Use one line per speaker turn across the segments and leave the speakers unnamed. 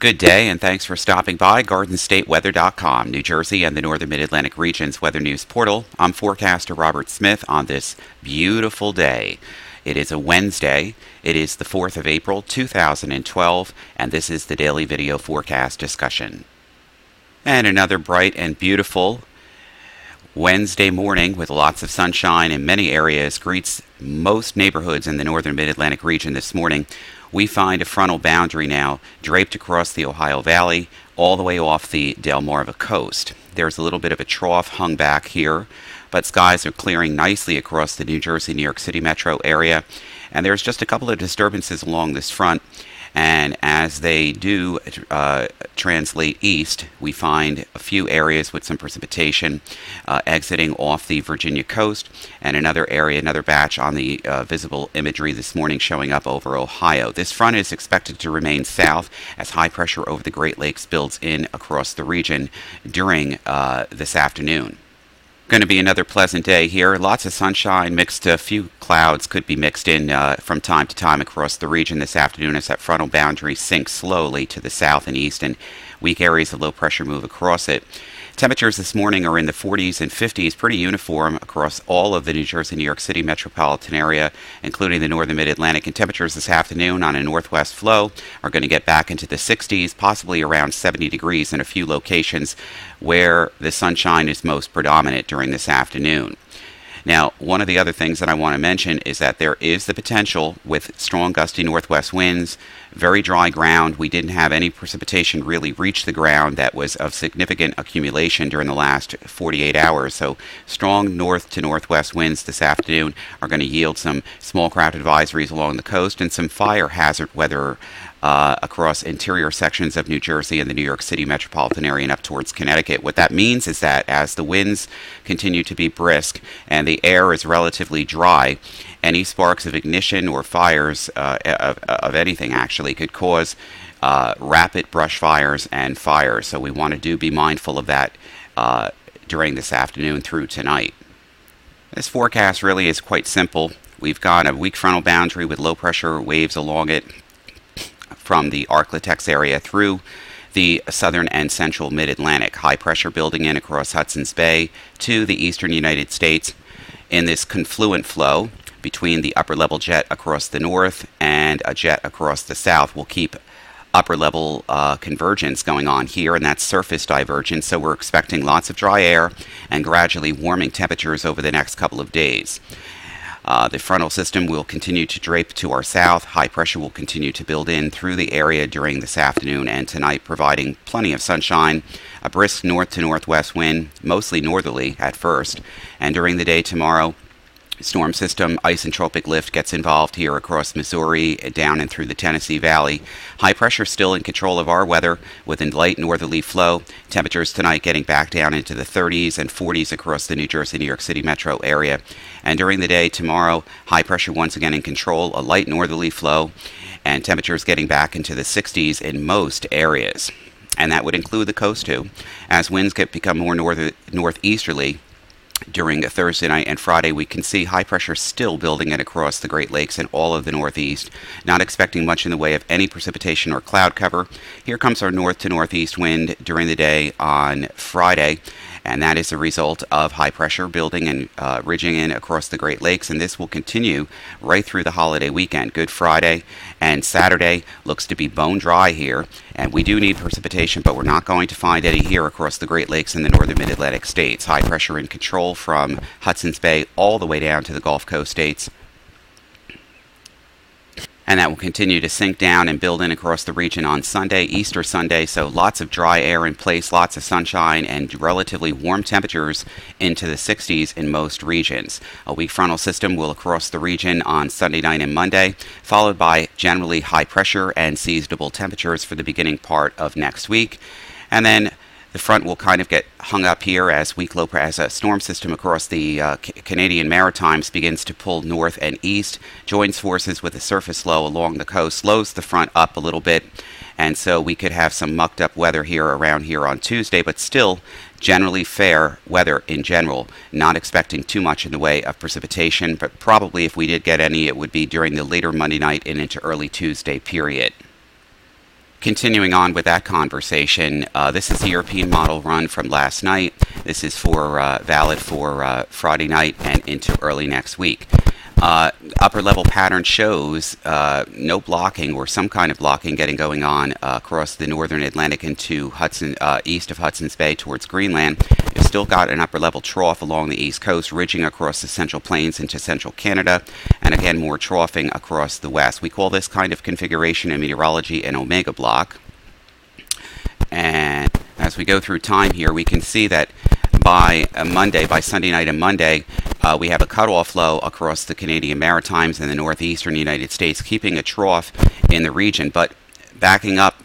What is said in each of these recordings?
Good day, and thanks for stopping by GardenStateWeather.com, New Jersey and the Northern Mid-Atlantic region's weather news portal. I'm forecaster Robert Smith on this beautiful day. It is a Wednesday. It is the 4th of April, 2012, and this is the daily video forecast discussion. And another bright and beautiful Wednesday morning with lots of sunshine in many areas greets most neighborhoods in the Northern Mid-Atlantic region this morning. We find a frontal boundary now draped across the Ohio Valley all the way off the Delmarva coast. There's a little bit of a trough hung back here, but skies are clearing nicely across the New Jersey, New York City metro area, and there's just a couple of disturbances along this front. And as they do translate east, we find a few areas with some precipitation exiting off the Virginia coast, and another area, another batch on the visible imagery this morning showing up over Ohio. This front is expected to remain south as high pressure over the Great Lakes builds in across the region during this afternoon. Going to be another pleasant day here. Lots of sunshine mixed. A few clouds could be mixed in from time to time across the region this afternoon as that frontal boundary sinks slowly to the south and east, and weak areas of low pressure move across it. Temperatures this morning are in the 40s and 50s, pretty uniform across all of the New Jersey, New York City metropolitan area, including the northern mid-Atlantic. And temperatures this afternoon on a northwest flow are going to get back into the 60s, possibly around 70 degrees in a few locations where the sunshine is most predominant during this afternoon. Now, one of the other things that I want to mention is that there is the potential with strong gusty northwest winds, very dry ground. We didn't have any precipitation really reach the ground that was of significant accumulation during the last 48 hours. So strong north to northwest winds this afternoon are going to yield some small craft advisories along the coast and some fire hazard weather across interior sections of New Jersey and the New York City metropolitan area and up towards Connecticut. What that means is that as the winds continue to be brisk and the air is relatively dry, any sparks of ignition or fires of anything actually could cause rapid brush fires and fires. So we want to be mindful of that during this afternoon through tonight. This forecast really is quite simple. We've got a weak frontal boundary with low pressure waves along it from the Arklatex area through the southern and central mid-Atlantic. High pressure building in across Hudson's Bay to the eastern United States in this confluent flow between the upper level jet across the north and a jet across the south will keep upper level convergence going on here, and that's surface divergence. So we're expecting lots of dry air and gradually warming temperatures over the next couple of days. The frontal system will continue to drape to our south. High pressure will continue to build in through the area during this afternoon and tonight, providing plenty of sunshine, a brisk north to northwest wind, mostly northerly at first. And during the day tomorrow, storm system isentropic lift gets involved here across Missouri, down and through the Tennessee Valley. High pressure still in control of our weather with a light northerly flow. Temperatures tonight getting back down into the 30s and 40s across the New Jersey, New York City metro area. And during the day tomorrow, high pressure once again in control, a light northerly flow, and temperatures getting back into the 60s in most areas. And that would include the coast too, as winds become more northeasterly. During Thursday night and Friday, we can see high pressure still building in across the Great Lakes and all of the Northeast. Not expecting much in the way of any precipitation or cloud cover. Here comes our north to northeast wind during the day on Friday, and that is a result of high pressure building and ridging in across the Great Lakes, and this will continue right through the holiday weekend. Good Friday and Saturday looks to be bone dry here, and we do need precipitation, but we're not going to find any here across the Great Lakes and the northern mid-Atlantic states. High pressure in control from Hudson's Bay all the way down to the Gulf Coast states. And that will continue to sink down and build in across the region on Sunday, Easter Sunday. So lots of dry air in place, lots of sunshine, and relatively warm temperatures into the 60s in most regions. A weak frontal system will cross the region on Sunday night and Monday, followed by generally high pressure and seasonable temperatures for the beginning part of next week. And then the front will kind of get hung up here as as a storm system across the Canadian Maritimes begins to pull north and east, joins forces with a surface low along the coast, slows the front up a little bit, and so we could have some mucked up weather here around here on Tuesday, but still generally fair weather in general. Not expecting too much in the way of precipitation, but probably if we did get any, it would be during the later Monday night and into early Tuesday period. Continuing on with that conversation, this is the European model run from last night. This is valid for Friday night and into early next week. Upper level pattern shows no blocking or some kind of blocking going on across the northern Atlantic into east of Hudson's Bay towards Greenland. You've still got an upper level trough along the east coast, ridging across the central plains into central Canada, and again more troughing across the west. We call this kind of configuration in meteorology an omega block. And as we go through time here, we can see that by Sunday night and Monday, we have a cutoff low across the Canadian Maritimes and the northeastern United States, keeping a trough in the region. But backing up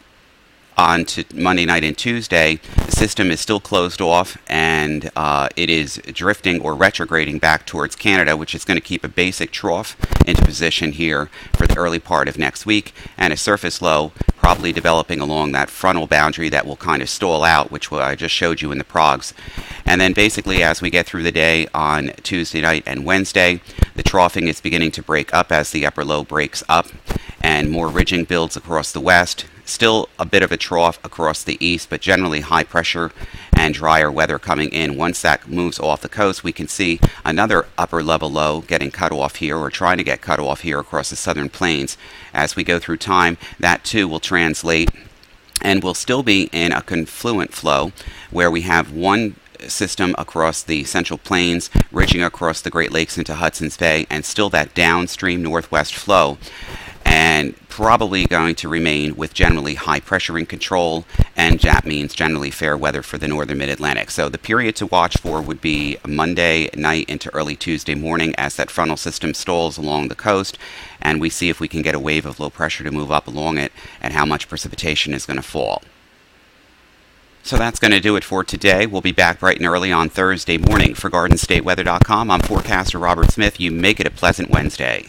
on to Monday night and Tuesday, the system is still closed off, and it is drifting or retrograding back towards Canada, which is going to keep a basic trough into position here for the early part of next week, and a surface low probably developing along that frontal boundary that will kind of stall out, which I just showed you in the progs. And then basically as we get through the day on Tuesday night and Wednesday, the troughing is beginning to break up as the upper low breaks up, and more ridging builds across the west. Still a bit of a trough across the east, but generally high pressure and drier weather coming in. Once that moves off the coast, we can see another upper level low getting cut off here, or trying to get cut off here across the southern plains. As we go through time, that too will translate, and we'll still be in a confluent flow where we have one system across the central plains ridging across the Great Lakes into Hudson's Bay, and still that downstream northwest flow, and probably going to remain with generally high pressure in control, and that means generally fair weather for the northern mid-Atlantic. So the period to watch for would be Monday night into early Tuesday morning as that frontal system stalls along the coast, and we see if we can get a wave of low pressure to move up along it and how much precipitation is going to fall. So that's going to do it for today. We'll be back bright and early on Thursday morning. For GardenStateWeather.com, I'm forecaster Robert Smith. You make it a pleasant Wednesday.